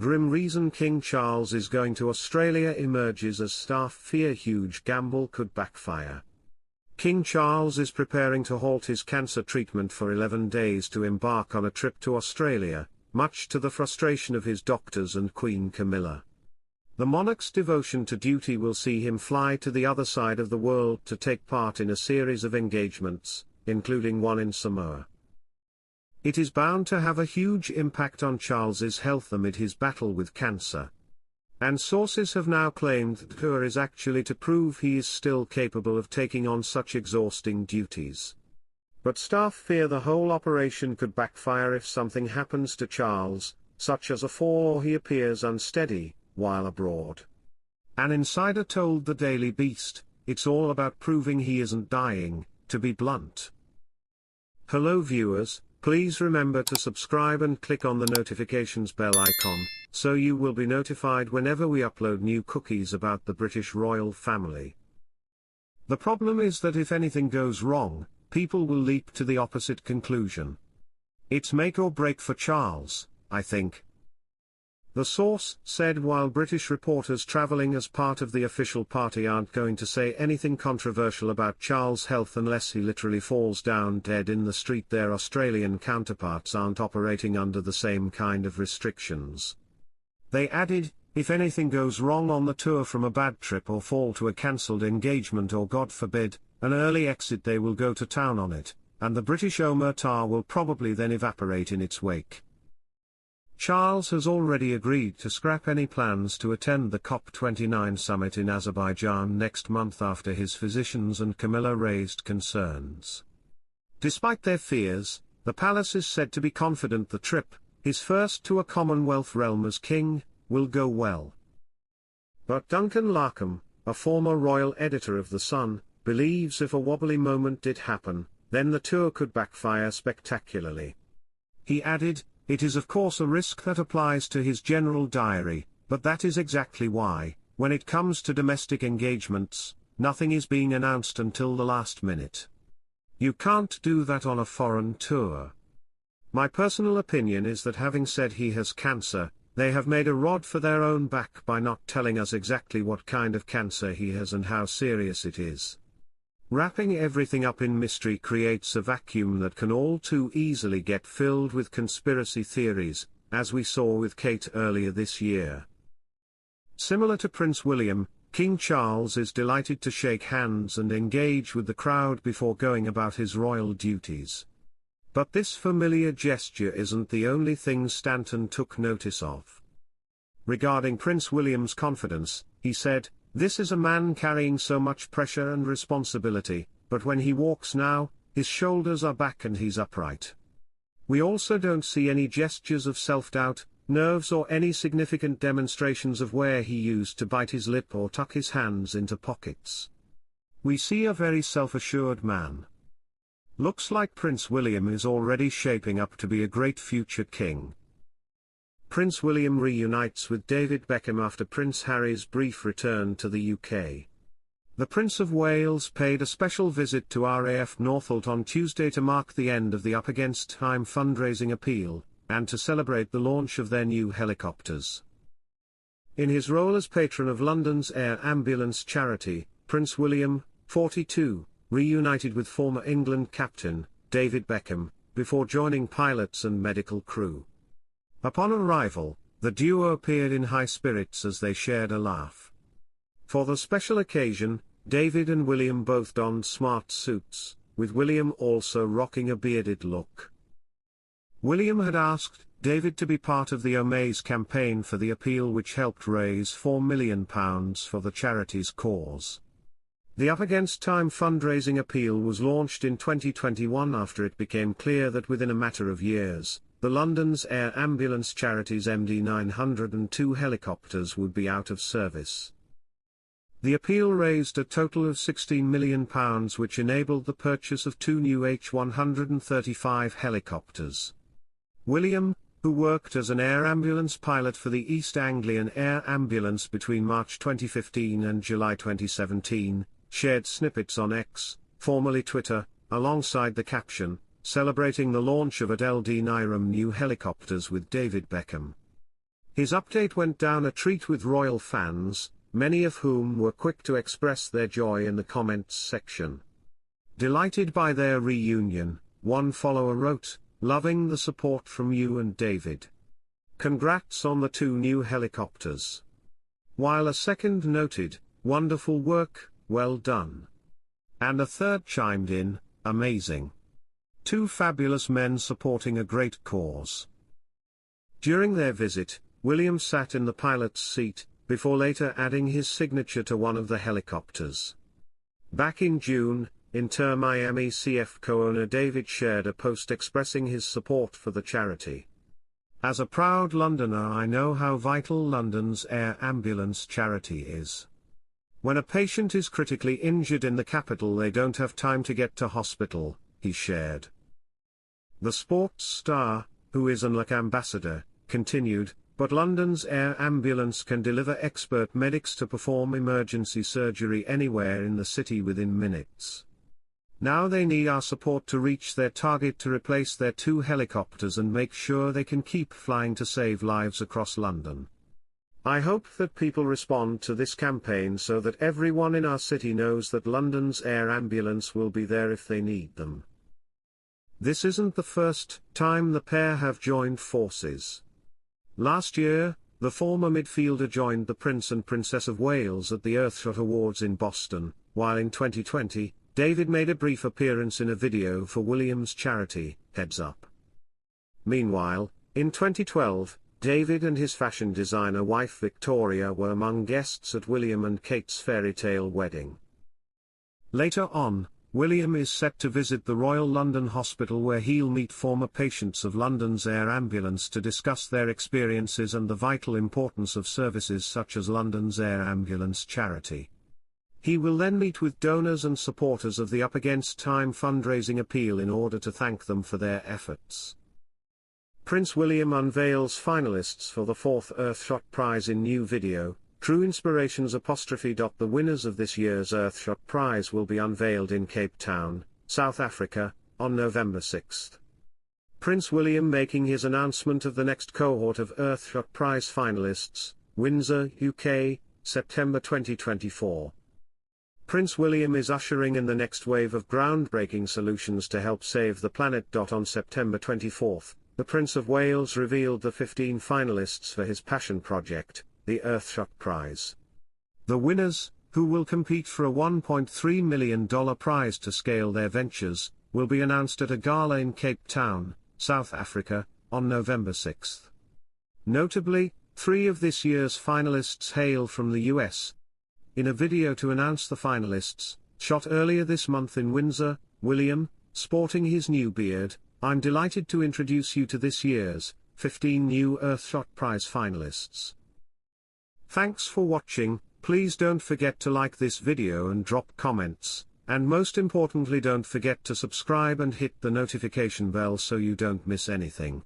Grim reason King Charles is going to Australia emerges as staff fear huge gamble could backfire. King Charles is preparing to halt his cancer treatment for 11 days to embark on a trip to Australia, much to the frustration of his doctors and Queen Camilla. The monarch's devotion to duty will see him fly to the other side of the world to take part in a series of engagements, including one in Samoa. It is bound to have a huge impact on Charles's health amid his battle with cancer. And sources have now claimed that the tour is actually to prove he is still capable of taking on such exhausting duties. But staff fear the whole operation could backfire if something happens to Charles, such as a fall or he appears unsteady while abroad. An insider told the Daily Beast, "It's all about proving he isn't dying, to be blunt." Hello viewers, please remember to subscribe and click on the notifications bell icon, so you will be notified whenever we upload new cookies about the British royal family. The problem is that if anything goes wrong, people will leap to the opposite conclusion. It's make or break for Charles, I think. The source said while British reporters travelling as part of the official party aren't going to say anything controversial about Charles' health unless he literally falls down dead in the street, their Australian counterparts aren't operating under the same kind of restrictions. They added, if anything goes wrong on the tour from a bad trip or fall to a cancelled engagement or God forbid, an early exit, they will go to town on it, and the British omerta will probably then evaporate in its wake. Charles has already agreed to scrap any plans to attend the COP29 summit in Azerbaijan next month after his physicians and Camilla raised concerns. Despite their fears, the palace is said to be confident the trip, his first to a Commonwealth realm as king, will go well. But Duncan Larkham, a former royal editor of The Sun, believes if a wobbly moment did happen, then the tour could backfire spectacularly. He added, "It is of course a risk that applies to his general diary, but that is exactly why, when it comes to domestic engagements, nothing is being announced until the last minute. You can't do that on a foreign tour. My personal opinion is that having said he has cancer, they have made a rod for their own back by not telling us exactly what kind of cancer he has and how serious it is. Wrapping everything up in mystery creates a vacuum that can all too easily get filled with conspiracy theories, as we saw with Kate earlier this year." Similar to Prince William, King Charles is delighted to shake hands and engage with the crowd before going about his royal duties. But this familiar gesture isn't the only thing Stanton took notice of. Regarding Prince William's confidence, he said, "This is a man carrying so much pressure and responsibility, but when he walks now, his shoulders are back and he's upright. We also don't see any gestures of self-doubt, nerves or any significant demonstrations of where he used to bite his lip or tuck his hands into pockets. We see a very self-assured man. Looks like Prince William is already shaping up to be a great future king." Prince William reunites with David Beckham after Prince Harry's brief return to the UK. The Prince of Wales paid a special visit to RAF Northolt on Tuesday to mark the end of the Up Against Time fundraising appeal, and to celebrate the launch of their new helicopters. In his role as patron of London's air ambulance charity, Prince William, 42, reunited with former England captain, David Beckham, before joining pilots and medical crew. Upon arrival, the duo appeared in high spirits as they shared a laugh. For the special occasion, David and William both donned smart suits, with William also rocking a bearded look. William had asked David to be part of the Omaze campaign for the appeal, which helped raise £4 million for the charity's cause. The Up Against Time fundraising appeal was launched in 2021 after it became clear that within a matter of years, the London's air ambulance charity's MD-902 helicopters would be out of service. The appeal raised a total of £16 million, which enabled the purchase of 2 new H-135 helicopters. William, who worked as an air ambulance pilot for the East Anglian Air Ambulance between March 2015 and July 2017, shared snippets on X, formerly Twitter, alongside the caption, celebrating the launch of LD Niram new helicopters with David Beckham. His update went down a treat with royal fans, many of whom were quick to express their joy in the comments section. Delighted by their reunion, one follower wrote, "Loving the support from you and David. Congrats on the 2 new helicopters." While a second noted, "Wonderful work, well done." And a third chimed in, "Amazing. 2 fabulous men supporting a great cause." During their visit, William sat in the pilot's seat, before later adding his signature to one of the helicopters. Back in June, Inter Miami CF co-owner David shared a post expressing his support for the charity. "As a proud Londoner, I know how vital London's air ambulance charity is. When a patient is critically injured in the capital, they don't have time to get to hospital," he shared. The sports star, who is an LAC ambassador, continued, "But London's air ambulance can deliver expert medics to perform emergency surgery anywhere in the city within minutes. Now they need our support to reach their target to replace their 2 helicopters and make sure they can keep flying to save lives across London. I hope that people respond to this campaign so that everyone in our city knows that London's air ambulance will be there if they need them." This isn't the first time the pair have joined forces. Last year, the former midfielder joined the Prince and Princess of Wales at the Earthshot Awards in Boston, while in 2020, David made a brief appearance in a video for William's charity, Heads Up. Meanwhile, in 2012, David and his fashion designer wife Victoria were among guests at William and Kate's fairy tale wedding. Later on, William is set to visit the Royal London Hospital, where he'll meet former patients of London's air ambulance to discuss their experiences and the vital importance of services such as London's air ambulance charity. He will then meet with donors and supporters of the Up Against Time fundraising appeal in order to thank them for their efforts. Prince William unveils finalists for the 4th Earthshot Prize in new video. True Inspirations The winners of this year's Earthshot Prize will be unveiled in Cape Town, South Africa, on November 6. Prince William making his announcement of the next cohort of Earthshot Prize finalists, Windsor, UK, September 2024. Prince William is ushering in the next wave of groundbreaking solutions to help save the planet. On September 24, the Prince of Wales revealed the 15 finalists for his passion project, the Earthshot Prize. The winners, who will compete for a $1.3 million prize to scale their ventures, will be announced at a gala in Cape Town, South Africa, on November 6. Notably, 3 of this year's finalists hail from the US. In a video to announce the finalists, shot earlier this month in Windsor, William, sporting his new beard, "I'm delighted to introduce you to this year's 15 new Earthshot Prize finalists." Thanks for watching. Please don't forget to like this video and drop comments, and most importantly don't forget to subscribe and hit the notification bell so you don't miss anything.